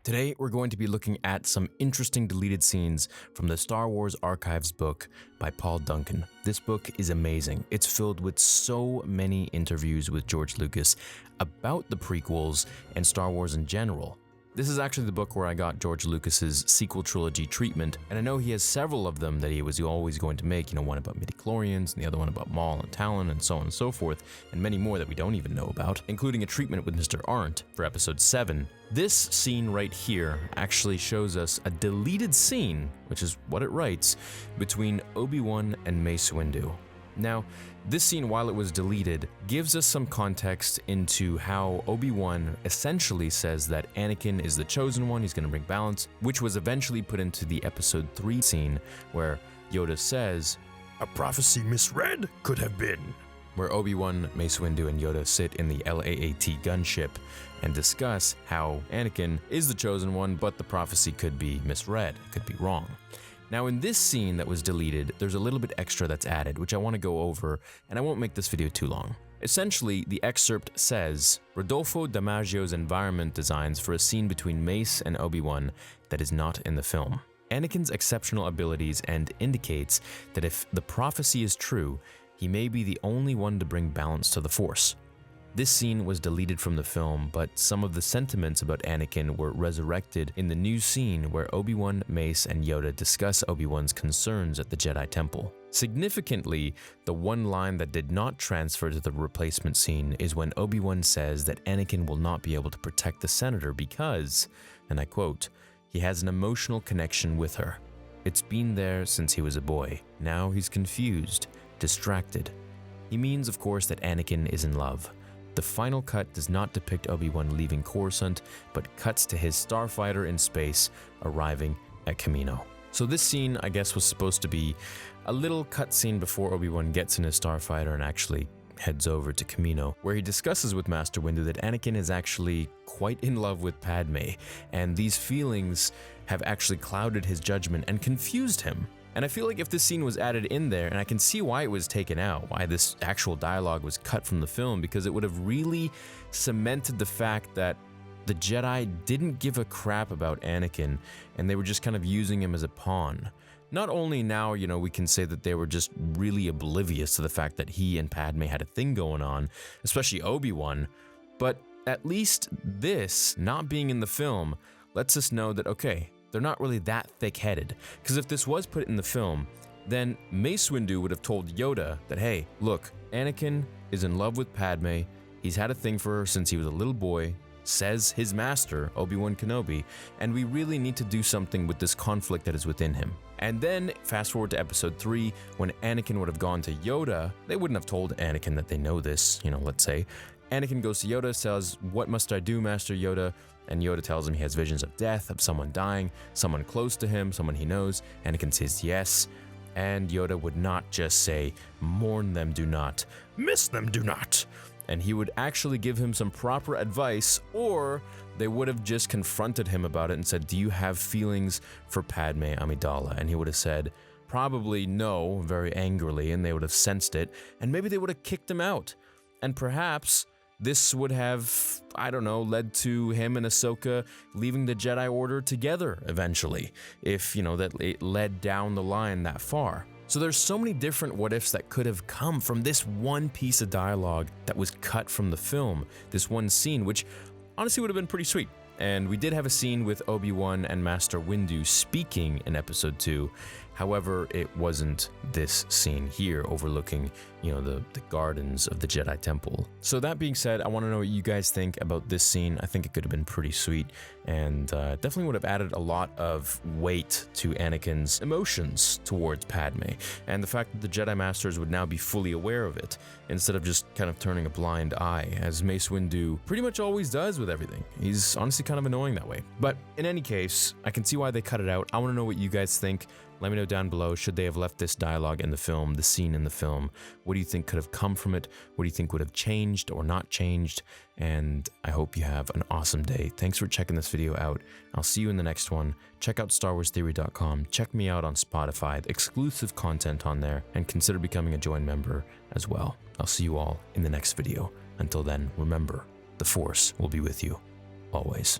Today, we're going to be looking at some interesting deleted scenes from the Star Wars Archives book by Paul Duncan. This book is amazing. It's filled with so many interviews with George Lucas about the prequels and Star Wars in general. This is actually the book where I got George Lucas's sequel trilogy treatment, and I know he has several of them that he was always going to make, one about midichlorians, and the other one about Maul and Talon, and so on and so forth, and many more that we don't even know about, including a treatment with Mr. Arndt for episode 7. This scene right here actually shows us a deleted scene, which is what it writes, between Obi-Wan and Mace Windu. Now, this scene, while it was deleted, gives us some context into how Obi-Wan essentially says that Anakin is the chosen one, he's going to bring balance, which was eventually put into the episode 3 scene where Yoda says, "A prophecy misread could have been," where Obi-Wan, Mace Windu, and Yoda sit in the LAAT gunship and discuss how Anakin is the chosen one, but the prophecy could be misread, could be wrong. Now in this scene that was deleted, there's a little bit extra that's added, which I want to go over, and I won't make this video too long. Essentially, the excerpt says, Rodolfo DiMaggio's environment designs for a scene between Mace and Obi-Wan that is not in the film. Anakin's exceptional abilities and indicates that if the prophecy is true, he may be the only one to bring balance to the Force. This scene was deleted from the film, but some of the sentiments about Anakin were resurrected in the new scene where Obi-Wan, Mace, and Yoda discuss Obi-Wan's concerns at the Jedi Temple. Significantly, the one line that did not transfer to the replacement scene is when Obi-Wan says that Anakin will not be able to protect the Senator because, and I quote, "he has an emotional connection with her. It's been there since he was a boy. Now he's confused, distracted." He means, of course, that Anakin is in love. The final cut does not depict Obi-Wan leaving Coruscant, but cuts to his starfighter in space arriving at Kamino. So this scene, I guess, was supposed to be a little cutscene before Obi-Wan gets in his starfighter and actually heads over to Kamino, where he discusses with Master Windu that Anakin is actually quite in love with Padme, and these feelings have actually clouded his judgment and confused him. And I feel like if this scene was added in there, and I can see why it was taken out, why this actual dialogue was cut from the film, because it would have really cemented the fact that the Jedi didn't give a crap about Anakin, and they were just kind of using him as a pawn. Not only now, we can say that they were just really oblivious to the fact that he and Padme had a thing going on, especially Obi-Wan, but at least this, not being in the film, lets us know that, okay, they're not really that thick-headed. Because if this was put in the film, then Mace Windu would have told Yoda that, hey, look, Anakin is in love with Padme, he's had a thing for her since he was a little boy, says his master, Obi-Wan Kenobi, and we really need to do something with this conflict that is within him. And then, fast forward to episode 3, when Anakin would have gone to Yoda, they wouldn't have told Anakin that they know this, let's say. Anakin goes to Yoda, says, "What must I do, Master Yoda?" And Yoda tells him he has visions of death, of someone dying, someone close to him, someone he knows. Anakin says yes, and Yoda would not just say, "Mourn them, do not. "Miss them, do not." And he would actually give him some proper advice, or they would have just confronted him about it and said, "Do you have feelings for Padme Amidala?" And he would have said, probably no, very angrily, and they would have sensed it, and maybe they would have kicked him out. And perhaps this would have, led to him and Ahsoka leaving the Jedi Order together eventually, if, that it led down the line that far. So there's so many different what-ifs that could have come from this one piece of dialogue that was cut from the film, this one scene, which honestly would have been pretty sweet. And we did have a scene with Obi-Wan and Master Windu speaking in episode 2. However, it wasn't this scene here overlooking, the gardens of the Jedi Temple. So that being said, I want to know what you guys think about this scene. I think it could have been pretty sweet, and definitely would have added a lot of weight to Anakin's emotions towards Padme, and the fact that the Jedi Masters would now be fully aware of it, instead of just kind of turning a blind eye, as Mace Windu pretty much always does with everything. He's honestly kind of annoying that way. But in any case, I can see why they cut it out. I want to know what you guys think. Let me know down below, should they have left this dialogue in the film, the scene in the film? What do you think could have come from it? What do you think would have changed or not changed? And I hope you have an awesome day. Thanks for checking this video out. I'll see you in the next one. Check out StarWarsTheory.com. Check me out on Spotify, exclusive content on there, and consider becoming a join member as well. I'll see you all in the next video. Until then, remember, the Force will be with you always.